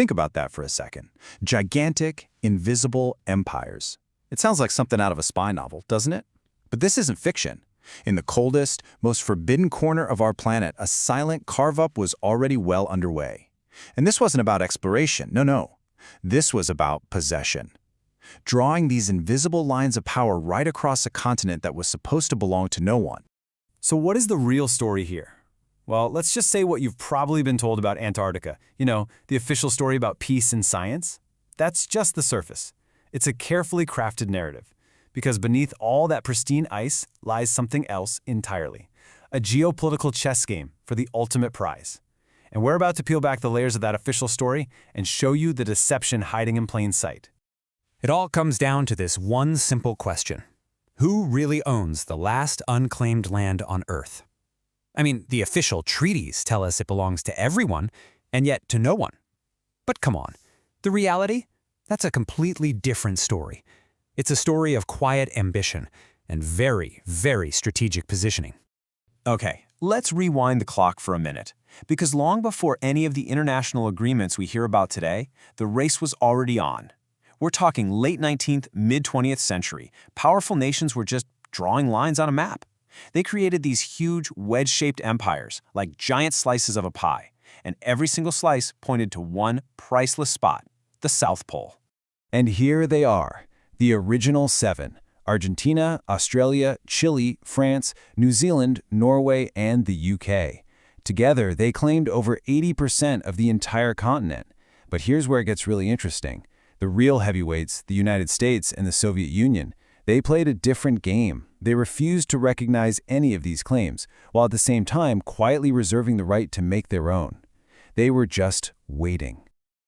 Think about that for a second. Gigantic, invisible empires. It sounds like something out of a spy novel, doesn't it? But this isn't fiction. In the coldest, most forbidden corner of our planet, a silent carve-up was already well underway. And this wasn't about exploration, no. This was about possession. Drawing these invisible lines of power right across a continent that was supposed to belong to no one. So what is the real story here? Well, let's just say what you've probably been told about Antarctica. You know, the official story about peace and science. That's just the surface. It's a carefully crafted narrative. Because beneath all that pristine ice lies something else entirely. A geopolitical chess game for the ultimate prize. And we're about to peel back the layers of that official story and show you the deception hiding in plain sight. It all comes down to this one simple question. Who really owns the last unclaimed land on Earth? I mean, the official treaties tell us it belongs to everyone, and yet to no one. But come on, the reality? That's a completely different story. It's a story of quiet ambition and very, very strategic positioning. Okay, let's rewind the clock for a minute. Because long before any of the international agreements we hear about today, the race was already on. We're talking late 19th, mid-20th century. Powerful nations were just drawing lines on a map. They created these huge wedge-shaped empires, like giant slices of a pie, and every single slice pointed to one priceless spot, the South Pole. And here they are, the original 7, Argentina, Australia, Chile, France, New Zealand, Norway, and the UK. Together, they claimed over 80% of the entire continent. But here's where it gets really interesting. The real heavyweights, the United States and the Soviet Union, they played a different game. They refused to recognize any of these claims, while at the same time quietly reserving the right to make their own. They were just waiting.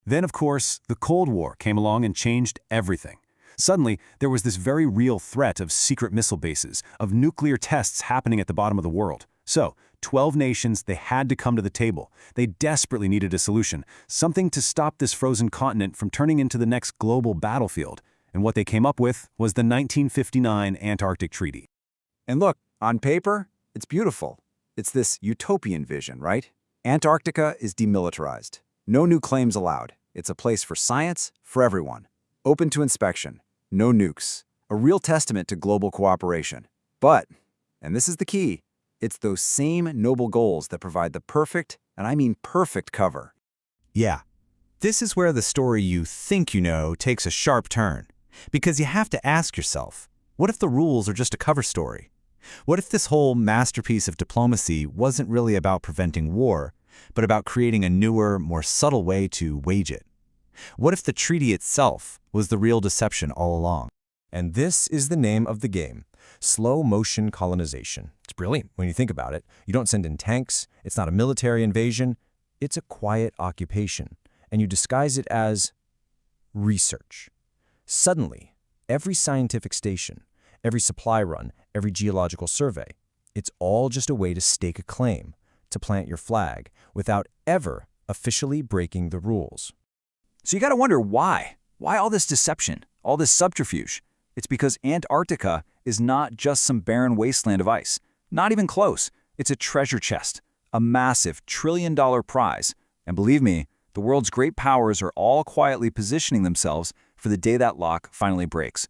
Then, of course, the Cold War came along and changed everything. Suddenly, there was this very real threat of secret missile bases, of nuclear tests happening at the bottom of the world. So, 12 nations, they had to come to the table. They desperately needed a solution, something to stop this frozen continent from turning into the next global battlefield. And what they came up with was the 1959 Antarctic Treaty. And look, on paper, it's beautiful. It's this utopian vision, right? Antarctica is demilitarized. No new claims allowed. It's a place for science, for everyone. Open to inspection. No nukes. A real testament to global cooperation. But, and this is the key, it's those same noble goals that provide the perfect, and I mean perfect cover. Yeah, this is where the story you think you know takes a sharp turn. Because you have to ask yourself, what if the rules are just a cover story? What if this whole masterpiece of diplomacy wasn't really about preventing war, but about creating a newer, more subtle way to wage it? What if the treaty itself was the real deception all along? And this is the name of the game, slow-motion colonization. It's brilliant when you think about it. You don't send in tanks, it's not a military invasion, it's a quiet occupation, and you disguise it as research. Suddenly, every scientific station, every supply run, every geological survey, it's all just a way to stake a claim, to plant your flag, without ever officially breaking the rules. So you gotta wonder why. Why all this deception, all this subterfuge? It's because Antarctica is not just some barren wasteland of ice. Not even close. It's a treasure chest, a massive trillion-dollar prize. And believe me, the world's great powers are all quietly positioning themselves for the day that lock finally breaks.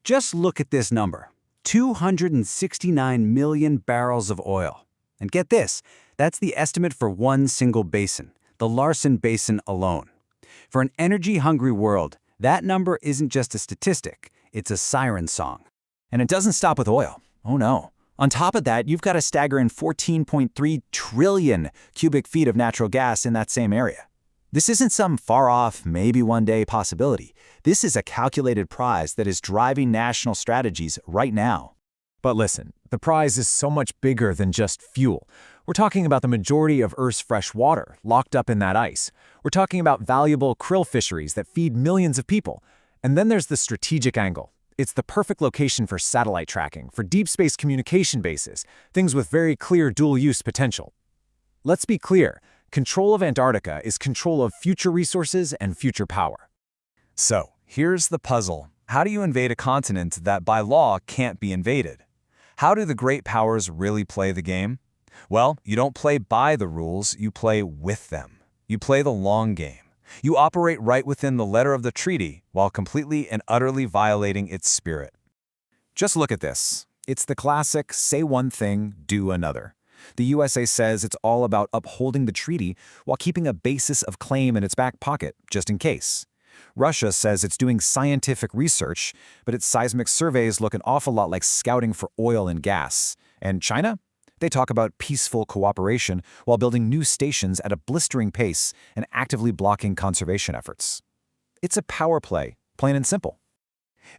Just look at this number, 269 million barrels of oil. And get this, that's the estimate for one single basin, the Larsen Basin alone. For an energy-hungry world, that number isn't just a statistic, it's a siren song. And it doesn't stop with oil. Oh no. On top of that, you've got a staggering 14.3 trillion cubic feet of natural gas in that same area. This isn't some far-off, maybe one day possibility. This is a calculated prize that is driving national strategies right now. But listen, the prize is so much bigger than just fuel. We're talking about the majority of Earth's fresh water locked up in that ice. We're talking about valuable krill fisheries that feed millions of people. And then there's the strategic angle. It's the perfect location for satellite tracking, for deep space communication bases, things with very clear dual-use potential. Let's be clear, control of Antarctica is control of future resources and future power. So, here's the puzzle. How do you invade a continent that by law can't be invaded? How do the great powers really play the game? Well, you don't play by the rules, you play with them. You play the long game. You operate right within the letter of the treaty while completely and utterly violating its spirit. Just look at this. It's the classic say one thing, do another. The USA says it's all about upholding the treaty while keeping a basis of claim in its back pocket, just in case. Russia says it's doing scientific research, but its seismic surveys look an awful lot like scouting for oil and gas. And China? They talk about peaceful cooperation while building new stations at a blistering pace and actively blocking conservation efforts. It's a power play, plain and simple.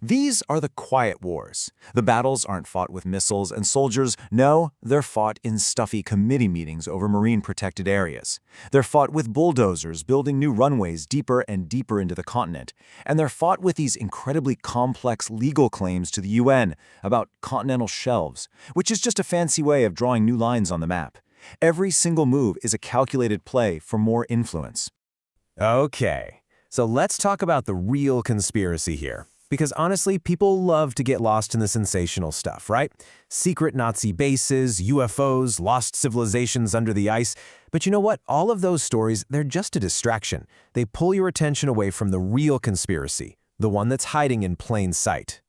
These are the quiet wars. The battles aren't fought with missiles and soldiers. No, they're fought in stuffy committee meetings over marine protected areas. They're fought with bulldozers building new runways deeper and deeper into the continent. And they're fought with these incredibly complex legal claims to the UN about continental shelves, which is just a fancy way of drawing new lines on the map. Every single move is a calculated play for more influence. Okay, so let's talk about the real conspiracy here. Because honestly, people love to get lost in the sensational stuff, right? Secret Nazi bases, UFOs, lost civilizations under the ice. But you know what? All of those stories, they're just a distraction. They pull your attention away from the real conspiracy, the one that's hiding in plain sight.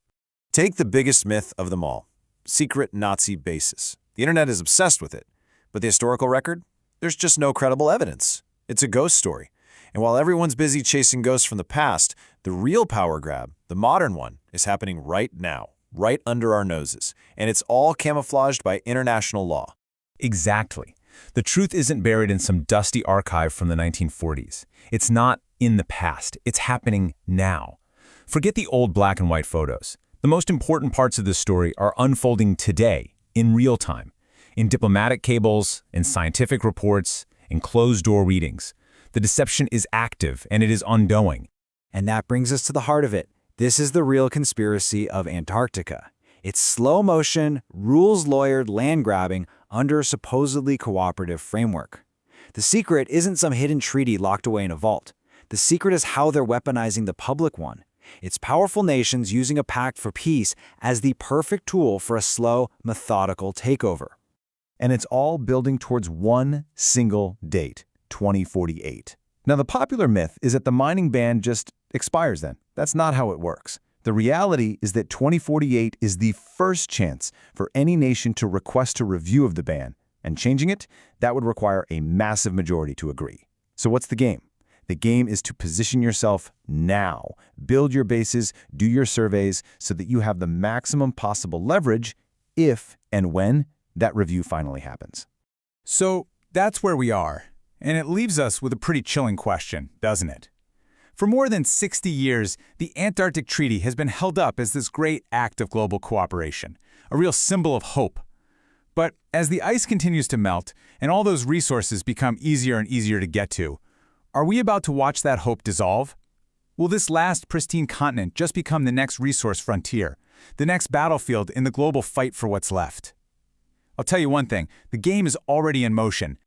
Take the biggest myth of them all, secret Nazi bases. The internet is obsessed with it. But the historical record? There's just no credible evidence. It's a ghost story. And while everyone's busy chasing ghosts from the past, the real power grab, the modern one, is happening right now, right under our noses. And it's all camouflaged by international law. Exactly. The truth isn't buried in some dusty archive from the 1940s. It's not in the past. It's happening now. Forget the old black and white photos. The most important parts of this story are unfolding today, in real time, in diplomatic cables, in scientific reports, in closed-door readings. The deception is active, and it is ongoing. And that brings us to the heart of it. This is the real conspiracy of Antarctica. It's slow-motion, rules-lawyered land grabbing under a supposedly cooperative framework. The secret isn't some hidden treaty locked away in a vault. The secret is how they're weaponizing the public one. It's powerful nations using a pact for peace as the perfect tool for a slow, methodical takeover. And it's all building towards one single date. 2048. Now, the popular myth is that the mining ban just expires then. That's not how it works. The reality is that 2048 is the first chance for any nation to request a review of the ban, and changing it, that would require a massive majority to agree. So what's the game? The game is to position yourself now, build your bases, do your surveys so that you have the maximum possible leverage if and when that review finally happens. So that's where we are. And it leaves us with a pretty chilling question, doesn't it? For more than 60 years, the Antarctic Treaty has been held up as this great act of global cooperation, a real symbol of hope. But as the ice continues to melt and all those resources become easier and easier to get to, are we about to watch that hope dissolve? Will this last pristine continent just become the next resource frontier, the next battlefield in the global fight for what's left? I'll tell you one thing, the game is already in motion,